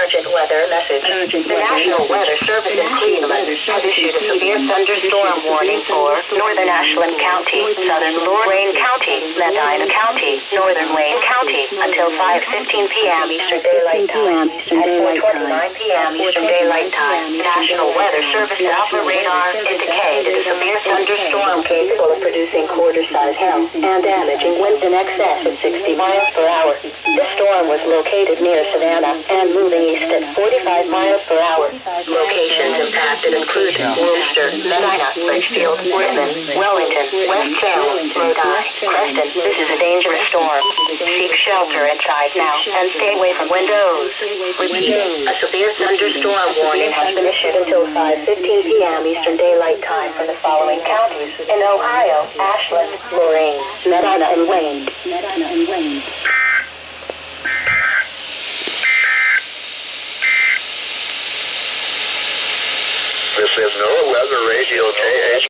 Urgent weather message. The National Weather Service in Cleveland has issued a severe thunderstorm warning for northern Ashland County, southern Lorain County, Medina County, northern Wayne County until 5:15 p.m. Eastern Daylight Time. At 4:29 p.m. Eastern Daylight Time, National Weather Service Alpha radar indicated a severe thunderstorm capable of producing quarter-size hail and damaging winds in excess of 60 miles per hour. This storm was located near Savannah and moving east at 45 miles per hour. Locations impacted include Worcester, Medina, Litchfield, Whitman, Wellington, West Salem, Lodi, Preston. This is a dangerous storm. Seek shelter inside now and stay away from windows. Repeat, a severe thunderstorm warning has been issued until 5:15 p.m. Eastern Daylight Time for the following counties in Ohio: Ashland, Lorain, Medina, and Wayne. This is NOAA Weather Radio KH.